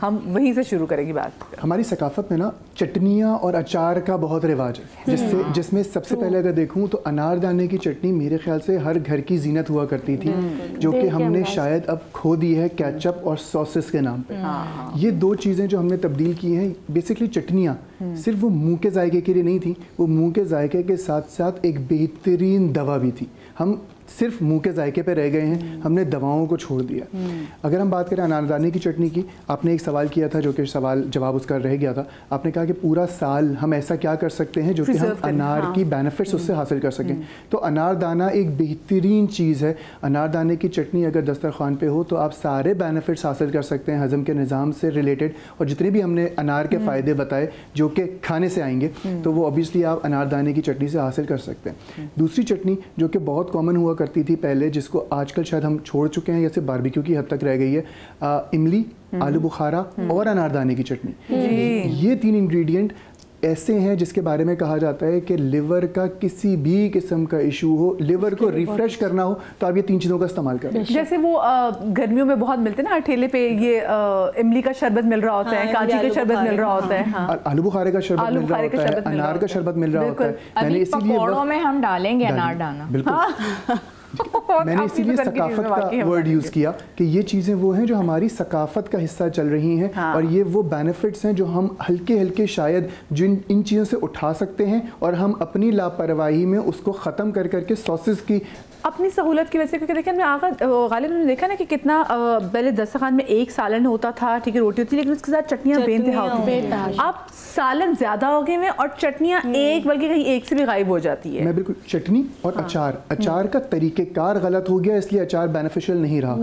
हम वहीं से शुरू करेंगे बात। हमारी सकाफत में ना चटनियाँ और अचार का बहुत रिवाज है, जिसमें सबसे पहले अगर देखूँ तो अनारदाने की चटनी मेरे ख्याल से हर घर की जीनत हुआ करती थी, जो कि हमने शायद अब खो दी है केचप और सॉसेस के नाम पे। ये दो चीज़ें जो हमने तब्दील की हैं, बेसिकली चटनियाँ सिर्फ वो मुंह के जायके के लिए नहीं थी, वो मुंह के जायके के साथ साथ एक बेहतरीन दवा भी थी। हम सिर्फ मुंह के जायके पे रह गए हैं, हमने दवाओं को छोड़ दिया। अगर हम बात करें अनारदाने की चटनी की, आपने एक सवाल किया था जो कि सवाल जवाब उसका रह गया था। आपने कहा कि पूरा साल हम ऐसा क्या कर सकते हैं जो कि हम अनार की बेनिफिट्स उससे हासिल कर सकें। तो अनारदाना एक बेहतरीन चीज़ है। अनारदाने की चटनी अगर दस्तरखान पे हो तो आप सारे बेनिफिट्स हासिल कर सकते हैं हज़म के निज़ाम से रिलेटेड, और जितने भी हमने अनार के फ़ायदे बताए जो कि खाने से आएंगे, तो वो ऑब्वियसली आप अनारदाने की चटनी से हासिल कर सकते हैं। दूसरी चटनी जो कि बहुत कॉमन हुआ करती थी पहले, जिसको आजकल शायद हम छोड़ चुके हैं या सिर्फ बारबेक्यू की हद तक रह गई है, इमली, आलू बुखारा और अनारदाने की चटनी। ये तीन इंग्रेडिएंट ऐसे हैं जिसके बारे में कहा जाता है कि लिवर का किसी भी किस्म का इशू हो, लिवर को रिफ्रेश करना हो, तो आप ये तीन चीज़ों का इस्तेमाल करें। जैसे वो गर्मियों में बहुत मिलते हैं ना ठेले पे, ये इमली का शरबत मिल रहा होता है, काजू का शरबत मिल रहा होता है, आलू बुखारे का शरबत मिल रहा होता है, अनार का शरबत मिल रहा होता है। मैंने इसीलिए पकौड़ों में हम डालेंगे अनारदाना। बिल्कुल मैंने इसीलिए सकाफत का वर्ड यूज़ किया कि ये चीज़ें वो हैं जो हमारी सकाफत का हिस्सा चल रही हैं। और ये वो बेनिफिट्स हैं जो हम हल्के हल्के शायद जिन इन चीज़ों से उठा सकते हैं, और हम अपनी लापरवाही में उसको ख़त्म कर करके सॉसेस की अपनी सहूलत की वजह से, क्योंकि देखिए हमने आगा गालिब ने देखा ना कि कितना पहले दस्तरखान में एक सालन होता था, ठीक है, रोटी होती थी, लेकिन उसके साथ चटनियाँ बेइंतहा होती हैं। अब सालन ज़्यादा हो गए हैं और चटनियाँ एक बल्कि कहीं एक से भी गायब हो जाती है। मैं बिल्कुल चटनी और अचार का तरीक़ेकार गलत हो गया, इसलिए अचार बेनिफिशियल नहीं रहा।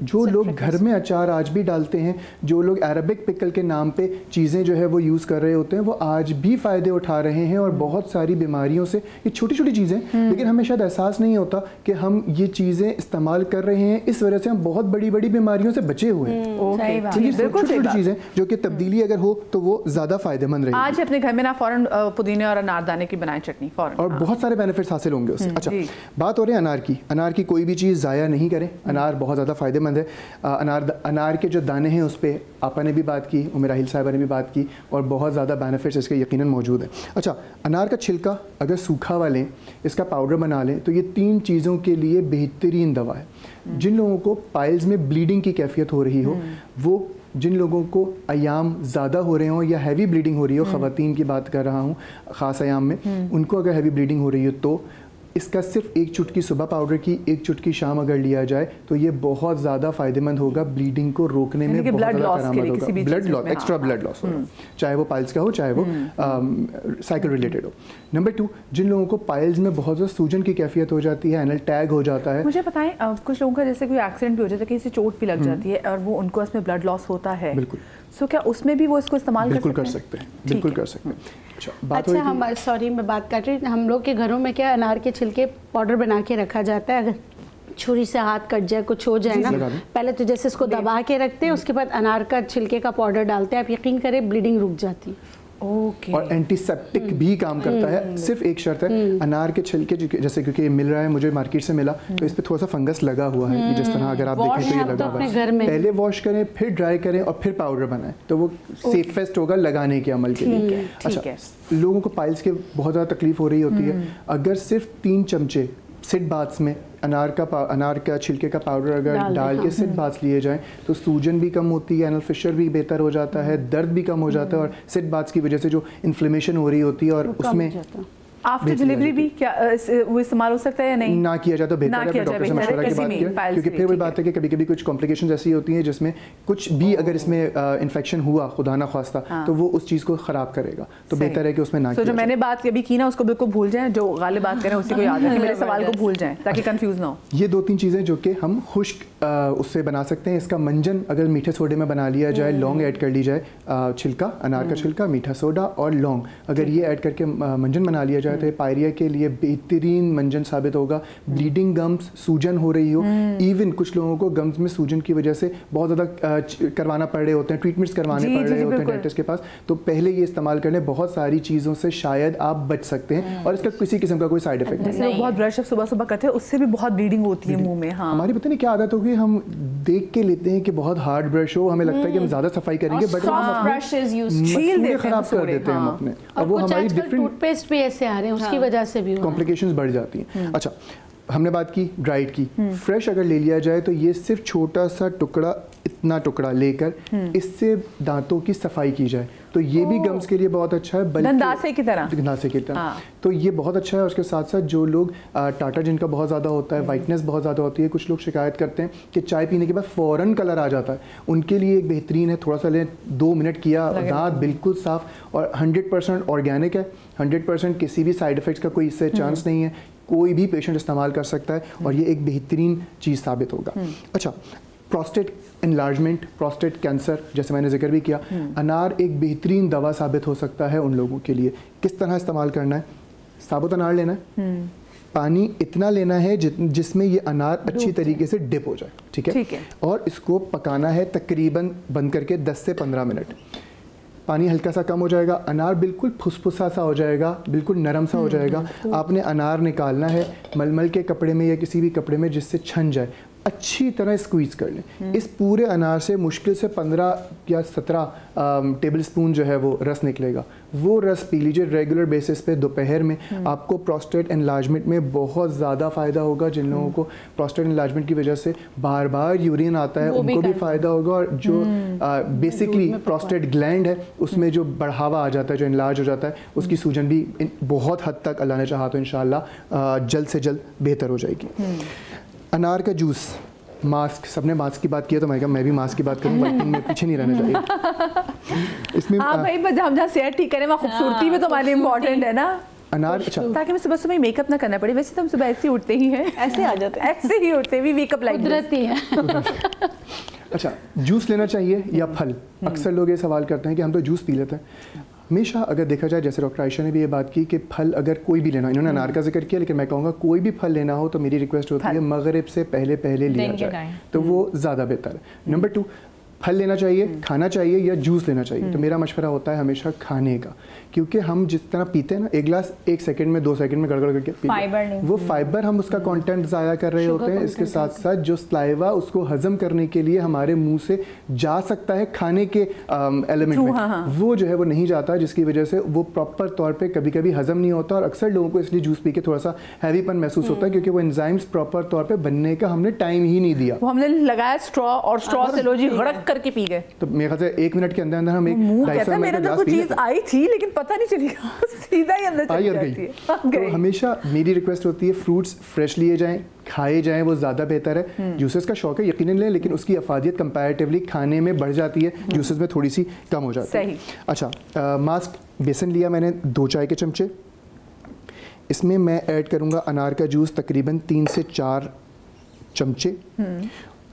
जो लोग घर में अचार आज भी डालते हैं, जो लोग अरबिक पिकल के नाम पे चीज़ें जो है वो यूज़ कर रहे होते हैं, वो आज भी फ़ायदे उठा रहे हैं और बहुत सारी बीमारियों से। ये छोटी छोटी चीज़ें, लेकिन हमें शायद एहसास नहीं होता कि हम ये चीज़ें इस्तेमाल कर रहे हैं, इस वजह से हम बहुत बड़ी बड़ी बीमारियों से बचे हुए हैं। छोटी चीज़ें जो कि तब्दीली अगर हो तो वो ज़्यादा फ़ायदेमंद रहेगी। आज अपने घर में ना फ़ौरन पुदीने और अनारदाने की बनाए चटनी फ़ौरन, और बहुत सारे बेनिफिट्स हासिल होंगे उससे। अच्छा, बात हो रही है अनार की। अनार की कोई भी चीज़ ज़ाया नहीं करें, अनार बहुत ज़्यादा फ़ायदेमंद है। अनार के जो दाने हैं उस पर आपा ने भी बात की, उमेराहिल साहिबा ने भी बात की, और बहुत ज़्यादा बेनिफिट्स इसके यकीनन मौजूद हैं। अच्छा, अनार का छिलका अगर सूखा हुआ लें, इसका पाउडर बना लें, तो ये तीन चीज़ों के लिए बेहतरीन दवा है। जिन लोगों को पाइल्स में ब्लीडिंग की कैफियत हो रही हो, वो जिन लोगों को अयाम ज़्यादा हो रहे हों या हैवी ब्लीडिंग हो रही हो, ख़वातीन की बात कर रहा हूँ ख़ास अयाम में, उनको अगर हैवी ब्लीडिंग हो रही हो तो इसका सिर्फ एक चुटकी सुबह पाउडर की, एक चुटकी शाम अगर लिया जाए तो ये बहुत ज़्यादा फ़ायदेमंद होगा, ब्लीडिंग को रोकने में बहुत ज़्यादा करामत होगा। Blood loss, extra blood loss होगा, चाहे वो पाइल्स का हो, चाहे वो साइकिल रिलेटेड हो। नंबर 2, जिन लोगों को पाइल्स में बहुत ज़्यादा सूजन की कैफियत हो जाती है, एनल टैग हो जाता है। मुझे बताएं, कुछ लोगों का जैसे कोई एक्सीडेंट भी हो जाता है, किसी चोट भी लग जाती है और वो उनको उसमें ब्लड लॉस होता है, बिल्कुल, सो क्या उसमें भी वो इसको इस्तेमाल कर सकते हैं? बिल्कुल कर सकते हैं। अच्छा, हम सॉरी मैं बात कर रही हूँ, हम लोग के घरों में क्या अनार के छिलके पाउडर बना के रखा जाता है। अगर छुरी से हाथ कट जाए, कुछ हो जाए ना, पहले तो जैसे इसको दबा के रखते हैं, उसके बाद अनार का छिलके का पाउडर डालते हैं, आप यकीन करें ब्लीडिंग रुक जाती है। और एंटीसेप्टिक भी काम करता है। सिर्फ एक शर्त है, अनार के छिलके जैसे क्योंकि मिल रहा है, मुझे मार्केट से मिला, तो इस पे थोड़ा सा फंगस लगा हुआ है, जिस तरह अगर आप देखें तो ये लगा हुआ है। पहले वॉश करें, फिर ड्राई करें और फिर पाउडर बनाएं, तो वो सेफेस्ट होगा लगाने के अमल के लिए। अच्छा, लोगों को पाइल्स के बहुत ज़्यादा तकलीफ हो रही होती है, अगर सिर्फ 3 चमचे सिट बाथ्स में अनार का छिलके का पाउडर अगर डाल के सिट बाथ्स लिए जाएं तो सूजन भी कम होती है, एनल फिशर भी बेहतर हो जाता है, दर्द भी कम हो जाता है, और सिट बाथ्स की वजह से जो इन्फ्लेमेशन हो रही होती है और उसमें आफ्टर डिलीवरी भी क्या वो इस्तेमाल हो सकता है या नहीं? ना किया जाए तो बेहतर है, डॉक्टर से मशवरा की बात किया, क्योंकि फिर वही बात है कि कभी कभी कुछ कॉम्प्लिकेशंस ऐसी होती हैं जिसमें कुछ भी अगर इसमें इन्फेक्शन हुआ खुदा ना ख्वास्ता, तो वो उस चीज़ को ख़राब करेगा, तो बेहतर है कि उसमें ना। तो जो मैंने बात अभी की ना उसको बिल्कुल भूल जाएं, जो गालिब बात करें उसी को याद रखें, मेरे सवाल को भूल जाएं ताकि कंफ्यूज ना हो। ये 2-3 चीज़ें जो कि हम खुश्क उससे बना सकते हैं। इसका मंजन अगर मीठे सोडे में बना लिया जाए, लौंग ऐड कर ली जाए, छिलका, अनार का छिलका, मीठा सोडा और लौंग, अगर ये ऐड करके मंजन बना लिया जाए जाए तो पायरिया के लिए बेहतरीन मंजन साबित होगा। ब्लीडिंग गम्स, सूजन हो रही हो, इवन कुछ लोगों को गम्स में सूजन की वजह से बहुत ज़्यादा करवाना पड़ रहे होते हैं, ट्रीटमेंट्स करवाने पड़ रहे होते हैं डेंटिस्ट के पास, तो पहले ये इस्तेमाल करने बहुत सारी चीज़ों से शायद आप बच सकते हैं और इसका किसी किस्म का कोई साइड इफेक्ट नहीं। लोग बहुत ब्रश सुबह सुबह करते हैं, उससे भी बहुत ब्लीडिंग होती है मुंह में। हाँ, हमारी पता नहीं क्या आदत होगी, हम देख के लेते हैं कि बहुत हार्ड ब्रश हो, हमें लगता है कि हम ज़्यादा सफाई करेंगे, बट खराब कर देते हैं हम अपने, और वो हमारी डिफरेंट टूथपेस्ट भी ऐसे आ रहे हैं, उसकी वजह से भी कॉम्प्लिकेशंस बढ़ जाती हैं। अच्छा, हमने बात की ड्राइड की। फ्रेश अगर ले लिया जाए तो ये सिर्फ छोटा सा टुकड़ा, इतना टुकड़ा लेकर इससे दांतों की सफाई की जाए तो ये भी गम्स के लिए बहुत अच्छा है, बल्कि गंधासे की तरह। हाँ। तो ये बहुत अच्छा है। उसके साथ साथ जो लोग टाटा जिनका बहुत ज़्यादा होता है, वाइटनेस बहुत ज़्यादा होती है, कुछ लोग शिकायत करते हैं कि चाय पीने के बाद फ़ौरन कलर आ जाता है, उनके लिए एक बेहतरीन है, थोड़ा सा लें, 2 मिनट किया, दांत बिल्कुल साफ़ और 100% ऑर्गेनिक है, 100% किसी भी साइड इफ़ेक्ट्स का कोई इससे चांस नहीं है, कोई भी पेशेंट इस्तेमाल कर सकता है और ये एक बेहतरीन चीज़ साबित होगा। अच्छा, प्रोस्टेट एनलार्जमेंट, प्रोस्टेट कैंसर, जैसे मैंने जिक्र भी किया, अनार एक बेहतरीन दवा साबित हो सकता है उन लोगों के लिए। किस तरह इस्तेमाल करना है? साबुत अनार लेना है, पानी इतना लेना है जिसमें ये अनार अच्छी तरीके से डिप हो जाए, ठीक है, और इसको पकाना है तकरीबन बंद करके 10 से 15 मिनट। पानी हल्का सा कम हो जाएगा, अनार बिल्कुल फुसफुसा सा हो जाएगा, बिल्कुल नरम सा हो जाएगा। आपने अनार निकालना है मलमल के कपड़े में या किसी भी कपड़े में जिससे छन जाए, अच्छी तरह स्क्वीज़ कर लें। इस पूरे अनार से मुश्किल से 15 या 17 टेबल स्पून जो है वो रस निकलेगा। वो रस पी लीजिए रेगुलर बेसिस पे दोपहर में, आपको प्रोस्टेट एनलार्जमेंट में बहुत ज़्यादा फ़ायदा होगा। जिन लोगों को प्रोस्टेट एनलार्जमेंट की वजह से बार बार यूरिन आता है उनको भी फ़ायदा होगा, और जो बेसिकली प्रोस्टेट ग्लैंड है उसमें जो बढ़ावा आ जाता है, जो एनलार्ज हो जाता है, उसकी सूजन भी बहुत हद तक अल्लाह ने चाहा तो इंशाल्लाह जल्द से जल्द बेहतर हो जाएगी। अनार का जूस, मास्क, सबने मास्क की बात किया तो मैं भी मास्क की बात करूँ, बल्कि मैं पीछे नहीं रहना चाहिए इसमें। हाँ भाई, हम जहाँ सेहत ठीक करें वहाँ खूबसूरती में तो हमारे इम्पोर्टेंट है ना अनार। अच्छा, ताकि मैं सुबह सुबह मेकअप ना करना पड़े। वैसे तो हम सुबह ऐसे ही उठते ही हैं, ऐसे आ जाते हैं, ऐसे ही उठते भी मेकअप लाइक कुदरती है। अच्छा, जूस लेना चाहिए या फल? अक्सर लोग ये सवाल करते हैं कि हम तो जूस पी लेते हैं। हमेशा अगर देखा जाए, जैसे डॉक्टर आयशा ने भी ये बात की कि फल अगर कोई भी लेना, इन्होंने अनार का जिक्र किया, लेकिन मैं कहूँगा कोई भी फल लेना हो तो मेरी रिक्वेस्ट होती है मगरिब से पहले लिया जाए तो वो ज़्यादा बेहतर है। नंबर 2, फल लेना चाहिए, खाना चाहिए या जूस लेना चाहिए? तो मेरा मशवरा होता है हमेशा खाने का, क्योंकि हम जिस तरह पीते हैं ना, एक गिलास 1 सेकंड में 2 सेकंड में गड़गड़ करके पीते, वो फाइबर हम उसका कंटेंट ज़ाया कर रहे होते हैं। इसके साथ साथ जो स्लाइवा उसको हजम करने के लिए हमारे मुंह से जा सकता है खाने के एलिमेंट में, वो जो है वो नहीं जाता, जिसकी वजह से वो प्रॉपर तौर पर कभी कभी हजम नहीं होता, और अक्सर लोगों को इसलिए जूस पी के थोड़ा सा हैवीपन महसूस होता है, क्योंकि वो एंजाइम्स प्रॉपर तौर पर बनने का हमने टाइम ही नहीं दिया। हमने लगाया स्ट्रॉ, और स्ट्रॉ से लो जी गड़क करके पी गए। तो मेरे ख्याल से 1 मिनट के अंदर अंदर हम एक 250 मेरे तो कुछ चीज आई थी लेकिन पता नहीं चली, सीधा ही अंदर चली जाती है। तो हमेशा मेरी रिक्वेस्ट होती है फ्रूट्स फ्रेश लिए जाएं, खाए जाएं, वो ज़्यादा बेहतर है। जूसेस का शौक है यकीनन लें, लेकिन उसकी अफादियत कंपैरेटिवली खाने में बढ़ जाती है, जूसेस में थोड़ी सी कम हो जाती है। अच्छा, मास्क, बेसन लिया मैंने 2 चाय के चमचे, इसमें मैं ऐड करूँगा अनार का जूस तकरीबन 3 से 4 चमचे,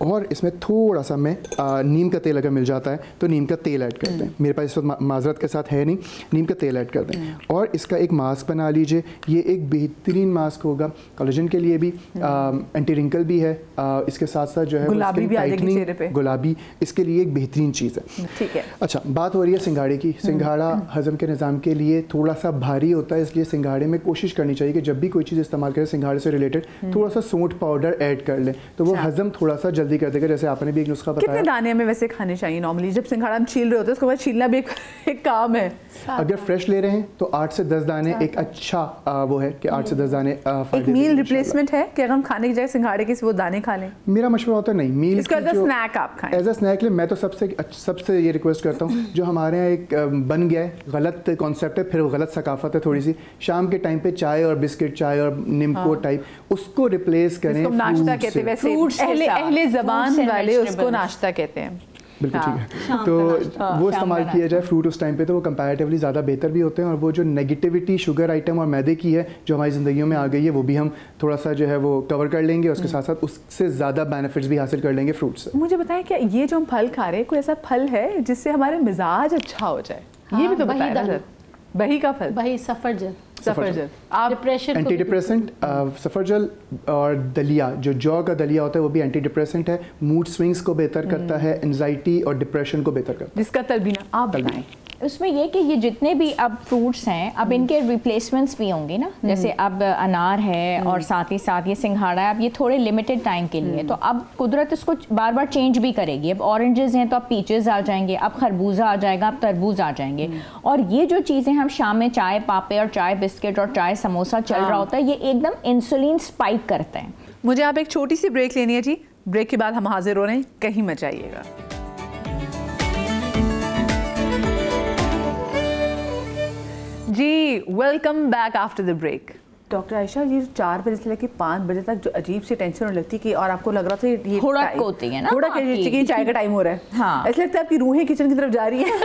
और इसमें थोड़ा सा मैं नीम का तेल अगर मिल जाता है तो नीम का तेल ऐड करते हैं। मेरे पास इस वक्त माजरत के साथ है नहीं, नीम का तेल ऐड कर दें और इसका एक मास्क बना लीजिए। ये एक बेहतरीन मास्क होगा, कोलेजन के लिए भी, एंटी रिंकल भी है, इसके साथ साथ जो है गुलाबी भी आ जाएगी चेहरे पे, गुलाबी इसके लिए एक बेहतरीन चीज़ है। ठीक है। अच्छा, बात हो रही है सिंघाड़े की। सिंघाड़ा हजम के निज़ाम के लिए थोड़ा सा भारी होता है, इसलिए सिंघाड़े में कोशिश करनी चाहिए कि जब भी कोई चीज़ इस्तेमाल करें सिंघाड़े से रिलेटेड थोड़ा सा सौंठ पाउडर ऐड कर लें, तो वो हजम थोड़ा सा जल्दी कर देगा। जैसे आपने भी एक नुस्खा बताया। कितने दाने हमें वैसे खाने चाहिए नॉर्मली? जब सिंघाड़ा हम छील रहे होते हैं उसके बाद छीलना भी एक काम है। अगर फ्रेश ले रहे हैं तो 8 से 10 दाने एक अच्छा वो है कि 8 से 10 दाने एक मील रिप्लेसमेंट है कि अगर हम खाने की जगह सिंघाड़े के वो दाने खा लें। मेरा मशवरा होता है नहीं, मील इसका एज अ स्नैक आप खाएं। एज अ स्नैक ले। मैं तो सबसे ये रिक्वेस्ट करता हूँ, जो हमारे यहाँ एक बन गया है गलत कॉन्सेप्ट है, फिर वो गलत सकाफत है थोड़ी सी, शाम के टाइम पे चाय और बिस्किट, चाय और निम्को टाइप, उसको रिप्लेस करें। नाश्ता कहते हैं वैसे, अहले ज़बान वाले उसको नाश्ता कहते हैं। बिल्कुल ठीक है। तो वो इस्तेमाल किया जाए फ्रूट उस टाइम पे, तो वो कंपैरेटिवली ज़्यादा बेहतर भी होते हैं। और वो जो नेगेटिविटी शुगर आइटम और मैदे की है जो हमारी ज़िंदगियों में आ गई है, वो भी हम थोड़ा सा जो है वो कवर कर लेंगे, उसके साथ साथ उससे ज़्यादा बेनिफिट्स भी हासिल कर लेंगे फ्रूट से। मुझे बताएं, क्या ये जो हम फल खा रहे हैं कोई ऐसा फल है जिससे हमारे मिजाज अच्छा हो जाए? ये भी तो बताया। बही का फल, बही, सफरजन, सफरजल। आप डिप्रेशन एंटी डिप्रेसेंट, सफरजल और दलिया, जो जौ का दलिया होता है वो भी एंटी डिप्रेसेंट है, मूड स्विंग्स को बेहतर करता है, एंजाइटी और डिप्रेशन को बेहतर करता है। जिसका तलबीना आप बताएं। उसमें ये कि ये जितने भी अब फ्रूट्स हैं अब इनके रिप्लेसमेंट्स भी होंगे ना, जैसे अब अनार है और साथ ही साथ ये सिंघाड़ा है, अब ये थोड़े लिमिटेड टाइम के लिए, तो अब कुदरत इसको बार बार चेंज भी करेगी। अब ऑरेंजेस हैं तो अब पीचेस आ जाएंगे, अब खरबूजा आ जाएगा, अब तरबूज आ जाएंगे। और ये जो चीज़ें हम शाम में चाय पापे और चाय बिस्किट और चाय समोसा चल रहा होता है, ये एकदम इंसुलिन स्पाइक करते हैं। मुझे आप एक छोटी सी ब्रेक लेनी है जी, ब्रेक के बाद हम हाजिर हो रहे हैं, कहीं मत जाइएगा। जी welcome back after the break. Doctor Ayesha, ये 4 बजे से लेकर 5 बजे तक जो अजीब सी टेंशन होने लगती कि और आपको लग रहा था ये हुड़क होती है ना, हुड़क कि चाय का टाइम हो रहा है। हाँ, ऐसा लगता है आपकी रूहें किचन की तरफ जा रही है,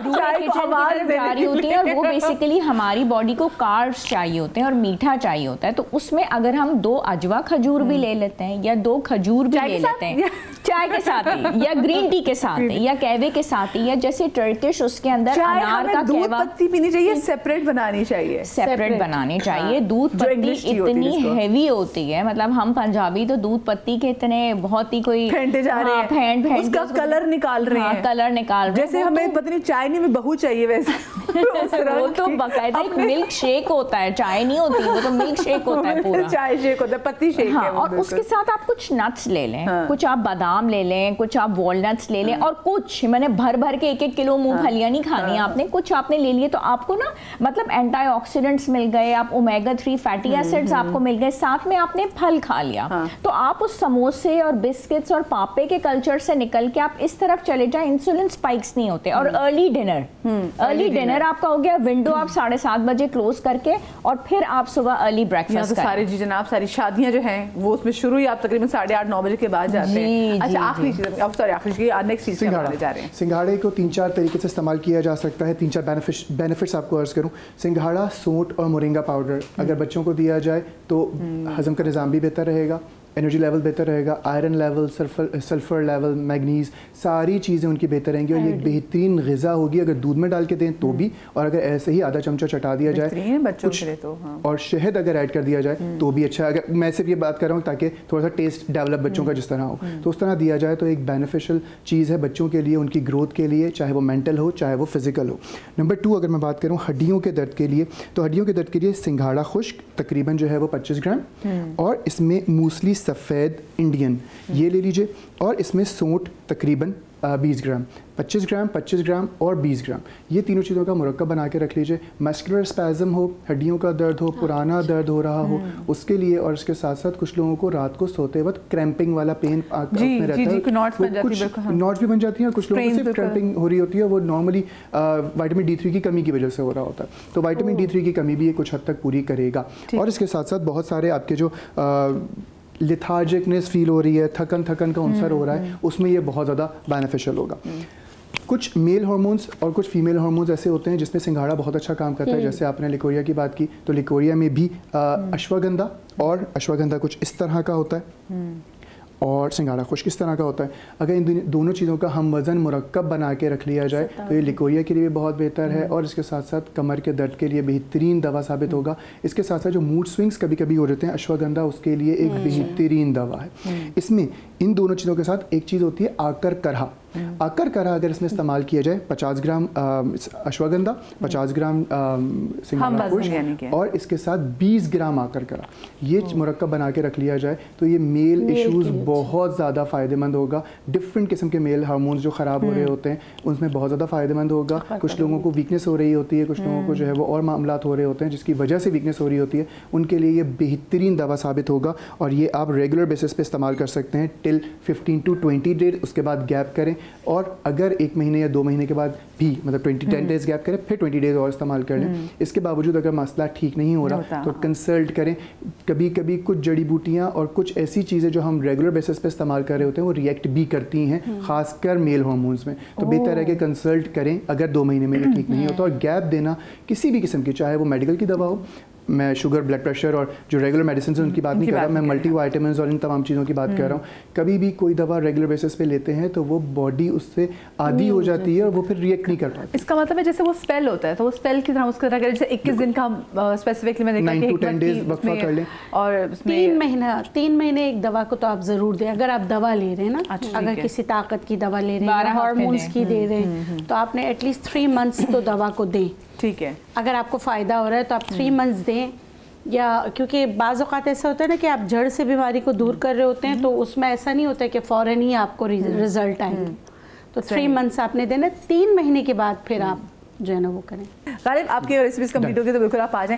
चाय को आवाज जा रही होती है। और वो बेसिकली हमारी बॉडी को कार्ब्स चाहिए होते हैं और मीठा चाहिए होता है, तो उसमें अगर हम 2 अजवा खजूर भी ले लेते हैं या 2 खजूर भी ले लेते हैं चाय के साथ ही, या ग्रीन टी के साथ ही, या कहवे के साथ ही, या जैसे टर्किश उसके अंदर अनार का दूध पत्ती पीनी चाहिए, सेपरेट बनानी चाहिए, सेपरेट बनानी चाहिए। दूध पत्ती इतनी हैवी होती है, मतलब हम पंजाबी तो दूध पत्ती के इतने बहुत ही कोई फेंटे जा रहे हैं, फेंट उसका कलर निकाल रहे हैं, कलर निकाल रहे हैं, जैसे हमें पता नहीं चाय नहीं में बहू चाहिए वैसे। वो तो बकायदा एक मिल्क शेक होता है, चाय नहीं होती, वो तो मिल्क शेक होता है पूरा, चाय शेक होता है, पत्ती शेक है। और उसके साथ आप कुछ नट्स ले लें, कुछ आप बादाम ले लें, कुछ आप वॉलनट्स ले लें, और कुछ मैंने भर भर के 1-1 किलो मूंगफलियां नहीं खानी आपने, कुछ आपने ले लिए, तो आपको ना मतलब एंटीऑक्सीडेंट्स मिल गए, आप ओमेगा 3 फैटी एसिड्स आपको मिल गए, साथ में आपने फल खा लिया। तो आप उस समोसे और बिस्किट्स और पापे के कल्चर से निकल के आप इस तरफ चले जाएं, इंसुलिन स्पाइक्स नहीं होते। और अर्ली डिनर आपका हो गया, विंडो आप 7:30 बजे क्लोज करके, और फिर आप सुबह अर्ली ब्रेकफास्ट करें। सारी जी जनाब, सारी शादियां जो हैं वो उसमें शुरू ही आप तकरीबन 8:30-9 बजे के बाद जाते हैं। अच्छा, आखिरी चीज, अब सॉरी आखिरी चीज, नेक्स्ट चीज क्या जा रहे हैं? सिंघाड़े को 3-4 तरीके से इस्तेमाल किया जा सकता है। 3-4 बेनिफिट्स आपको अर्ज करूं। सिंघाड़ा, सोंठ और मोरिंगा पाउडर अगर बच्चों को दिया जाए तो हजम का निज़ाम भी बेहतर रहेगा, एनर्जी लेवल बेहतर रहेगा, iron level, sulphur level, manganese, सारी चीज़ें उनकी बेहतर रहेंगी, और ये एक बेहतरीन ग़िज़ा होगी अगर दूध में डाल के दें तो भी, और अगर ऐसे ही आधा चमचा चटा दिया जाए बच्चों के लिए तो, और शहद अगर ऐड कर दिया जाए तो भी अच्छा। अगर मैं सिर्फ ये बात कर रहा हूँ ताकि थोड़ा सा टेस्ट डेवलप बच्चों का जिस तरह हो, तो उस तरह दिया जाए तो एक बेनिफिशियल चीज़ है बच्चों के लिए, उनकी ग्रोथ के लिए, चाहे वो मेंटल हो चाहे वो फिजिकल हो। नंबर 2 अगर मैं बात करूँ हड्डियों के दर्द के लिए, तो हड्डियों के दर्द के लिए सिंघाड़ा खुश्क तकरीबन जो है वो 25 ग्राम, और इसमें मूसली सफ़ेद इंडियन ये ले लीजिए, और इसमें सोंठ तकरीबन 20 ग्राम, 25 ग्राम और 20 ग्राम, ये तीनों चीज़ों का मुरक्कब बना के रख लीजिए। मस्कुलर स्पैज़म हो, हड्डियों का दर्द हो, पुराना दर्द हो रहा हो, उसके लिए, और इसके साथ साथ कुछ लोगों को रात को सोते वक्त क्रैम्पिंग वाला पेन में रहता है, कुछ नॉट्स भी बन जाती हैं, और कुछ लोगों को सिर्फ क्रैम्पिंग हो रही होती है, वो नॉर्मली विटामिन D3 की कमी की वजह से हो रहा होता है, तो विटामिन D3 की कमी भी ये कुछ हद तक पूरी करेगा। और इसके साथ साथ बहुत सारे आपके जो लिथार्जिकनेस फील हो रही है, थकन का अवसर हो रहा है, उसमें ये बहुत ज़्यादा बेनिफिशियल होगा। कुछ मेल हार्मोन्स और कुछ फीमेल हार्मोन्स ऐसे होते हैं जिसमें सिंघाड़ा बहुत अच्छा काम करता है। जैसे आपने लिकोरिया की बात की, तो लिकोरिया में भी अश्वगंधा, और अश्वगंधा कुछ इस तरह का होता है और सिंघाड़ा खुश्क इस तरह का होता है। अगर इन दोनों चीज़ों का हम वज़न मुरक्कब बना के रख लिया जाए तो ये लिकोरिया के लिए भी बहुत बेहतर है, और इसके साथ साथ कमर के दर्द के लिए बेहतरीन दवा साबित होगा। इसके साथ साथ जो मूड स्विंग्स कभी कभी हो जाते हैं, अश्वगंधा उसके लिए एक बेहतरीन दवा है। इसमें इन दोनों चीज़ों के साथ एक चीज़ होती है आकर करहा। आकर करहा अगर इसमें इस्तेमाल किया जाए, 50 ग्राम अश्वगंधा, 50 ग्राम सिंघाड़ा खुश्क, और इसके साथ 20 ग्राम आकर करहा, ये मुरक्कब बना के रख लिया जाए तो ये मेल इश्यूज़ बहुत ज़्यादा फ़ायदेमंद होगा। डिफरेंट किस्म के मेल हार्मोन्स जो ख़राब हो रहे होते हैं उनमें बहुत ज़्यादा फ़ायदेमंद होगा। कुछ लोगों को वीकनेस हो रही होती है, कुछ लोगों को जो है वो और मामलात हो रहे होते हैं जिसकी वजह से वीकनेस हो रही होती है, उनके लिए ये बेहतरीन दवा साबित होगा, और ये आप रेगुलर बेसिस पे इस्तेमाल कर सकते हैं टिल 15 to 20 डेज, उसके बाद गैप करें, और अगर 1 महीने या 2 महीने के बाद भी मतलब 10 डेज गैप करें, फिर 20 डेज और इस्तेमाल कर लें। इसके बावजूद अगर मसला ठीक नहीं हो रहा तो कंसल्ट करें। कभी कभी कुछ जड़ी बूटियाँ और कुछ ऐसी चीज़ें जो हम रेगुलर बेसिस पे इस्तेमाल कर रहे होते हैं वो रिएक्ट भी करती हैं, खासकर मेल हार्मोन्स में, तो बेहतर है कि कंसल्ट करें अगर 2 महीने में ये ठीक नहीं होता। और गैप देना किसी भी किस्म की, चाहे वो मेडिकल की दवा हो, मैं शुगर, ब्लड प्रेशर और जो रेगुलर मेडिसिन उनकी बात नहीं कर रहा, मैं मल्टी वाइटामिन और इन तमाम चीज़ों की बात कर रहा हूँ। कभी भी कोई दवा रेगुलर बेसिस पे लेते हैं तो वो बॉडी उससे आदी हो जाती है और वो फिर रिएक्ट नहीं कर पाती। इसका मतलब है जैसे वो स्पेल होता है तो वो स्पेल की तरह उसका जैसे 21 दिन का स्पेसिफिकली मैं देखा 9 to 10 डेज वक्फा कर लें और 3 महीने एक दवा को तो आप ज़रूर दें अगर आप दवा ले रहे हैं ना। अगर किसी ताकत की दवा ले रहे हैं, हार्मोन्स की दे रहे हैं तो आपने एटलीस्ट 3 मंथ्स तो दवा को दें। ठीक है, अगर आपको फ़ायदा हो रहा है तो आप 3 मंथ्स दें। या क्योंकि बाज़ औक़ात ऐसा होता है ना कि आप जड़ से बीमारी को दूर कर रहे होते हैं तो उसमें ऐसा नहीं होता है कि फ़ौरन ही आपको रिजल्ट आएंगे। तो 3 मंथ्स आपने देना, 3 महीने के बाद फिर आप जो है ना वो करें। गालिब आपकी रेसिपीज़ कंप्लीट होगी तो बिल्कुल आप आ जाएं।